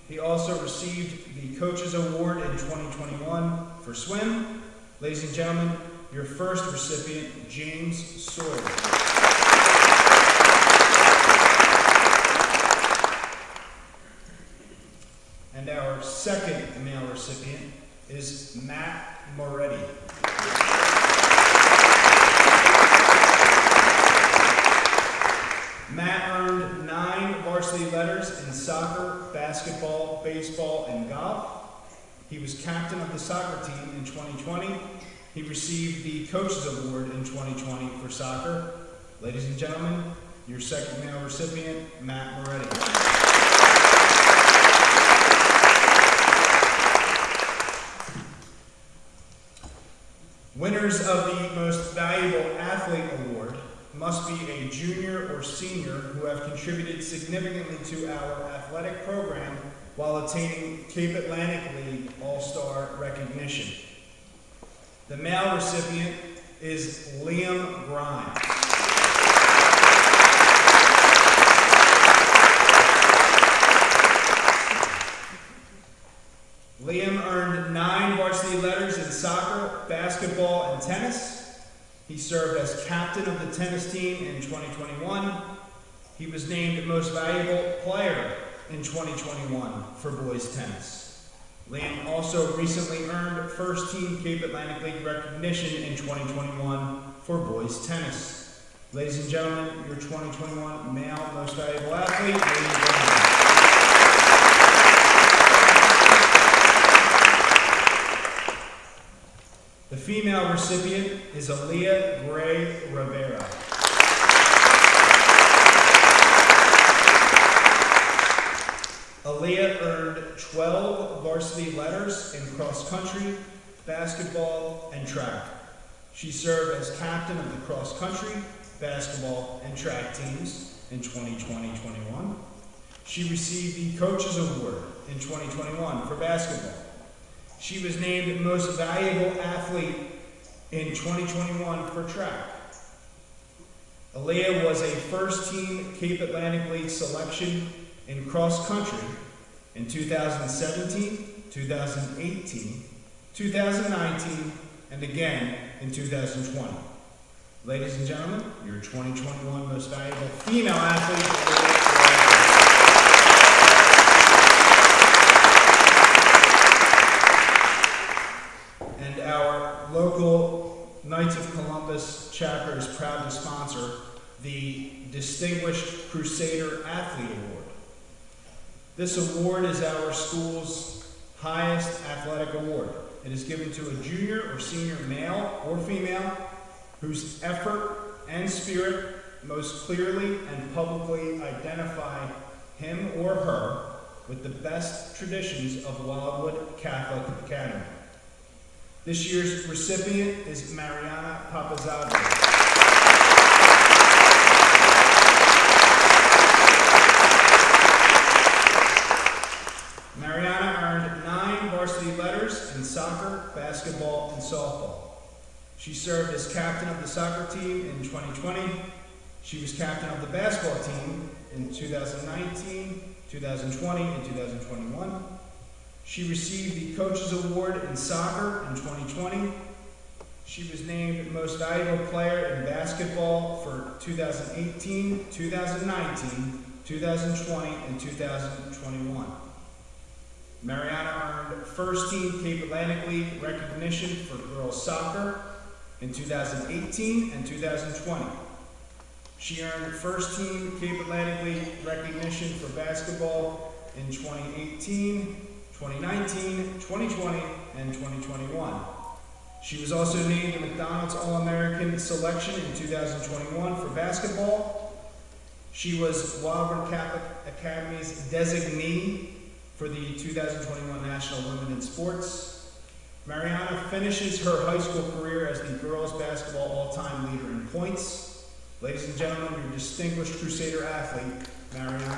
He also received the Coaches Award in 2021 for swim. Ladies and gentlemen, your first recipient, James Sawyer. And our second male recipient is Matt Moretti. Matt earned 9 varsity letters in soccer, basketball, baseball, and golf. He was captain of the soccer team in 2020. He received the Coaches Award in 2020 for soccer. Ladies and gentlemen, your second male recipient, Matt Moretti. Winners of the Most Valuable Athlete Award must be a junior or senior who have contributed significantly to our athletic program while attaining Cape Atlantic League All-Star recognition. The male recipient is Liam Grimes. Liam earned 9 varsity letters in soccer, basketball, and tennis. He served as captain of the tennis team in 2021. He was named Most Valuable Player in 2021 for boys tennis. Liam also recently earned First Team Cape Atlantic League recognition in 2021 for boys tennis. Ladies and gentlemen, your 2021 male Most Valuable Athlete, Liam Grimes. The female recipient is Aaliyah Gray Rivera. Aaliyah earned 12 varsity letters in cross country, basketball, and track. She served as captain of the cross country, basketball, and track teams in 2020-21. She received the Coaches Award in 2021 for basketball. She was named Most Valuable Athlete in 2021 for track. Aaliyah was a first-team Cape Atlantic League selection in cross country in 2017, 2018, 2019, and again in 2020. Ladies and gentlemen, your 2021 Most Valuable Female Athlete. And our local Knights of Columbus chapter is proud to sponsor the Distinguished Crusader Athlete Award. This award is our school's highest athletic award. It is given to a junior or senior male or female whose effort and spirit most clearly and publicly identify him or her with the best traditions of Wildwood Catholic Academy. This year's recipient is Mariana Papazadeh. Mariana earned 9 varsity letters in soccer, basketball, and softball. She served as captain of the soccer team in 2020. She was captain of the basketball team in 2019, 2020, and 2021. She received the Coaches Award in soccer in 2020. She was named Most Valuable Player in basketball for 2018, 2019, 2020, and 2021. Mariana earned first-team Cape Atlantic League recognition for girls soccer in 2018 and 2020. She earned first-team Cape Atlantic League recognition for basketball in 2018, 2019, 2020, and 2021. She was also named the McDonald's All-American Selection in 2021 for basketball. She was Wildwood Catholic Academy's designee for the 2021 National Women in Sports. Mariana finishes her high school career as the girls basketball all-time leader in points. Ladies and gentlemen, your distinguished Crusader athlete, Mariana.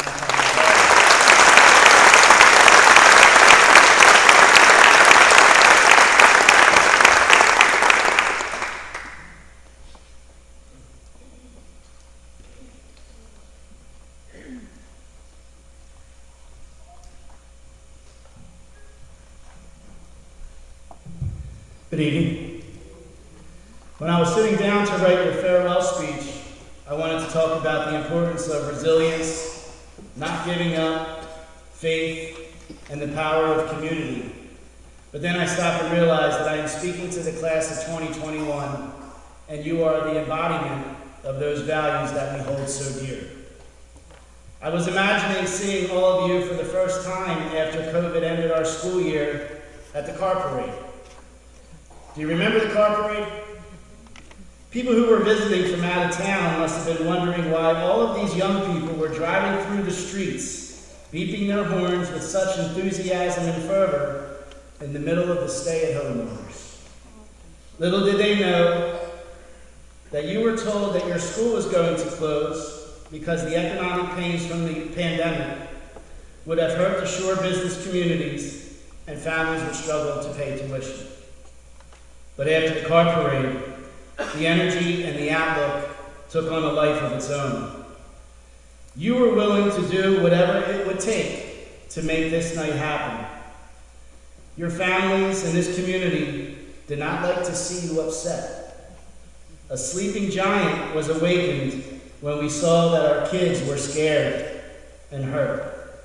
Good evening. When I was sitting down to write your farewell speech, I wanted to talk about the importance of resilience, not giving up, faith, and the power of community. But then I stopped and realized that I am speaking to the class of 2021, and you are the embodiment of those values that we hold so dear. I was imagining seeing all of you for the first time after COVID ended our school year at the car parade. Do you remember the car parade? People who were visiting from out of town must have been wondering why all of these young people were driving through the streets, beeping their horns with such enthusiasm and fervor in the middle of the stay-at-home orders. Little did they know that you were told that your school was going to close because the economic pains from the pandemic would have hurt the shore business communities and families would struggle to pay tuition. But after the car parade, the energy and the outlook took on a life of its own. You were willing to do whatever it would take to make this night happen. Your families and this community did not like to see you upset. A sleeping giant was awakened when we saw that our kids were scared and hurt.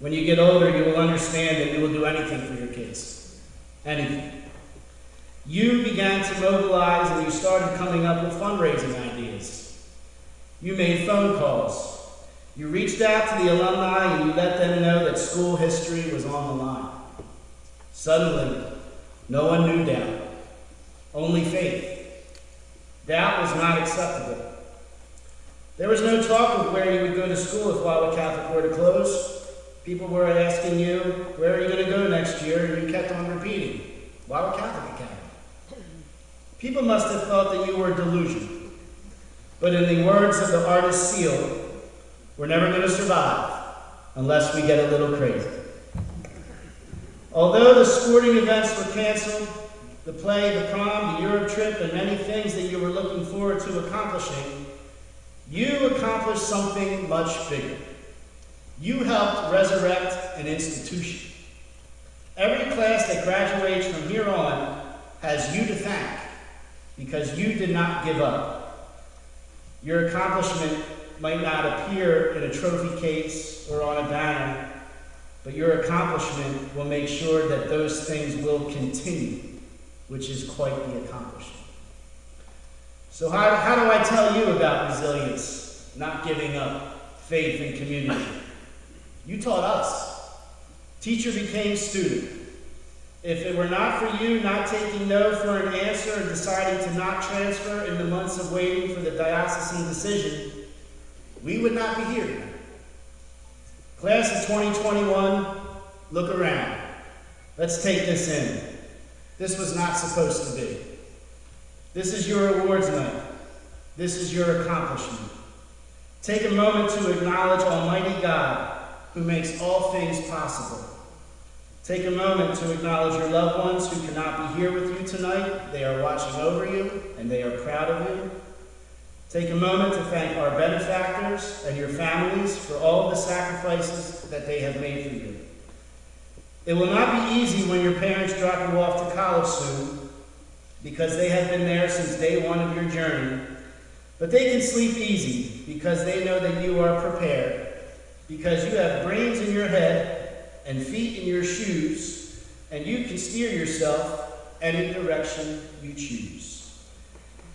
When you get older, you will understand that you will do anything for your kids. Anything. You began to mobilize and you started coming up with fundraising ideas. You made phone calls. You reached out to the alumni and you let them know that school history was on the line. Suddenly, no one knew down. only faith. Doubt was not acceptable. There was no talk of where you would go to school if Wildwood Catholic were to close. People were asking you, where are you going to go next year? And you kept on repeating, Wildwood Catholic Academy. People must have thought that you were delusional. But in the words of the artist Seal, we're never going to survive unless we get a little crazy. Although the sporting events were canceled, the play, the prom, the Europe trip, and many things that you were looking forward to accomplishing, you accomplished something much bigger. You helped resurrect an institution. Every class that graduates from here on has you to thank because you did not give up. Your accomplishment might not appear in a trophy case or on a banner, but your accomplishment will make sure that those things will continue, which is quite the accomplishment. So how do I tell you about resilience, not giving up, faith, and community? You taught us. Teacher became student. If it were not for you not taking no for an answer and deciding to not transfer in the months of waiting for the diocesan decision, we would not be here tonight. Class of 2021, look around. Let's take this in. This was not supposed to be. This is your awards night. This is your accomplishment. Take a moment to acknowledge Almighty God, who makes all things possible. Take a moment to acknowledge your loved ones who cannot be here with you tonight. They are watching over you, and they are proud of you. Take a moment to thank our benefactors and your families for all of the sacrifices that they have made for you. It will not be easy when your parents drop you off to college soon, because they have been there since day one of your journey. But they can sleep easy because they know that you are prepared, because you have brains in your head and feet in your shoes, and you can steer yourself any direction you choose.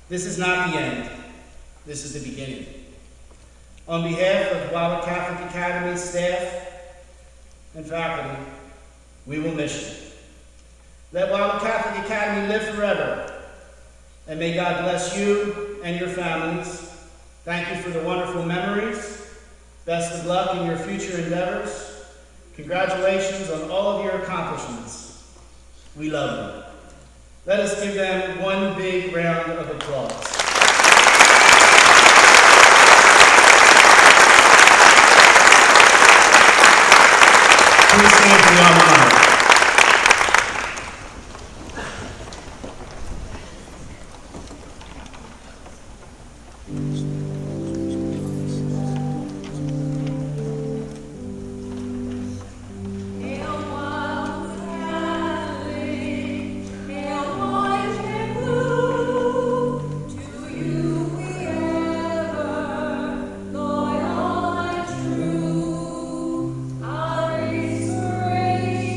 This is not the end. This is the beginning. On behalf of Wildwood Catholic Academy staff and faculty, we will miss you. Let Wildwood Catholic Academy live forever, and may God bless you and your families. Thank you for the wonderful memories. Best of luck in your future endeavors. Congratulations on all of your accomplishments. We love you. Let us give them one big round of applause. Please stand for the alma mater.
Our inspiration.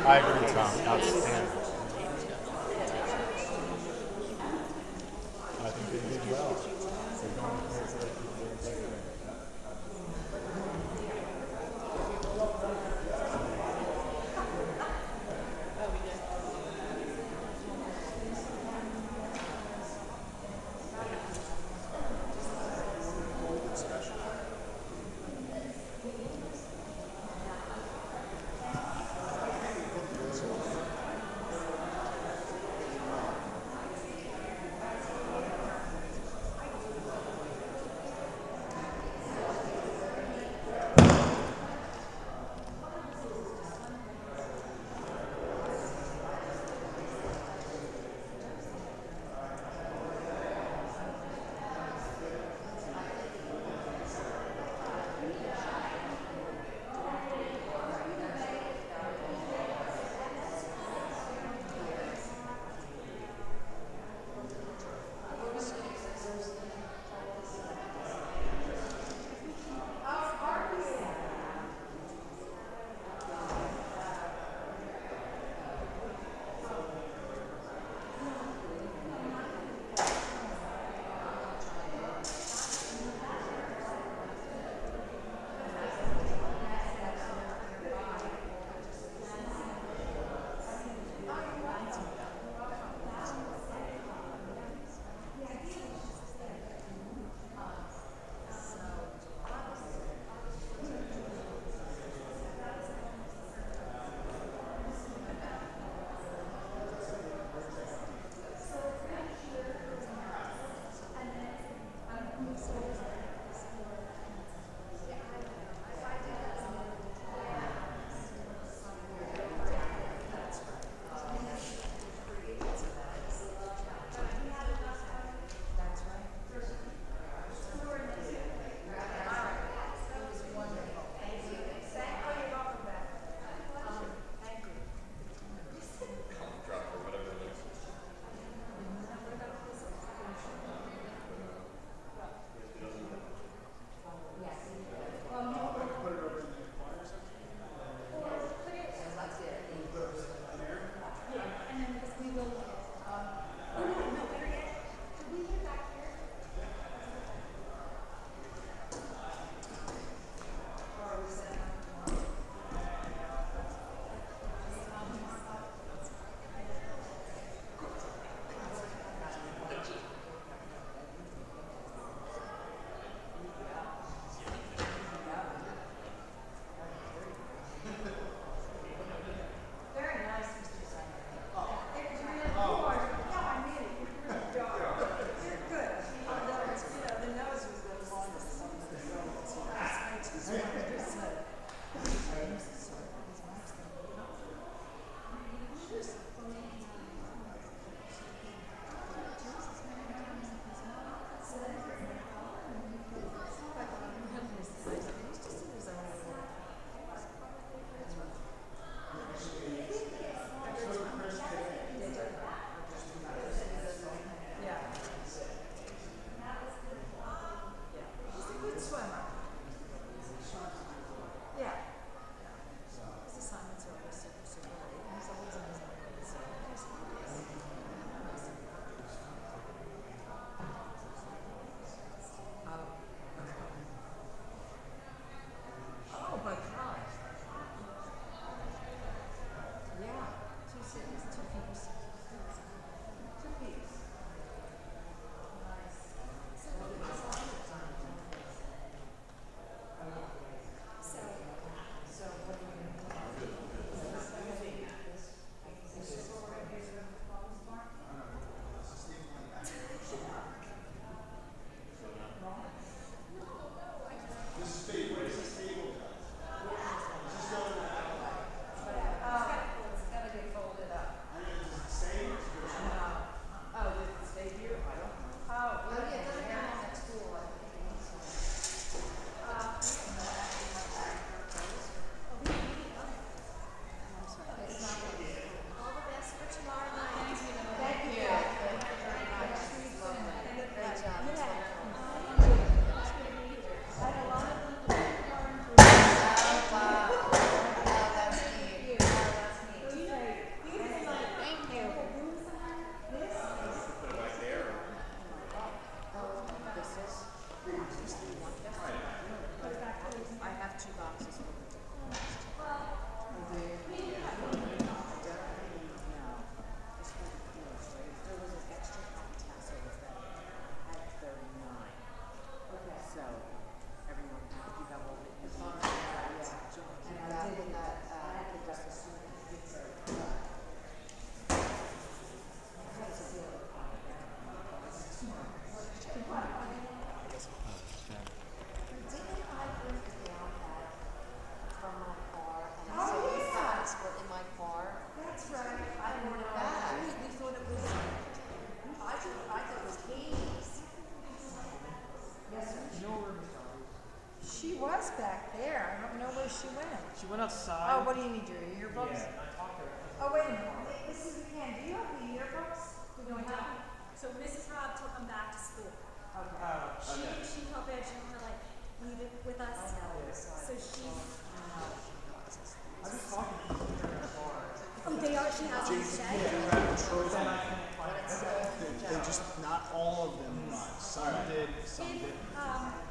I agree, Tom. Outstanding. I think they did well.
she went?
She went outside.
Oh, what do you need, your earbuds? Oh, wait a minute. Mrs. McCann, do you have the earbuds?
No, I don't. So Mrs. Robb took them back to school.
Okay.
She felt bad. She didn't want to like leave it with us. So she's. Oh, they are. She has them today.
They just, not all of them arrived. Some did, some didn't.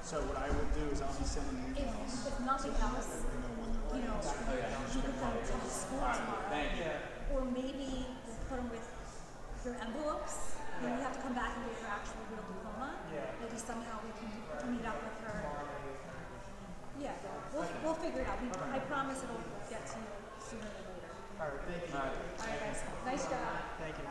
So what I will do is I'll be sending emails.
If nothing else, you know, you could come to school tomorrow. Or maybe we'll put them with your envelopes. And you have to come back and get your actual real diploma. Maybe somehow we can meet up with her. Yeah, we'll figure it out. I promise it'll get to you sooner than later.
All right, thank you.
All right, guys. Nice job.
Thank you.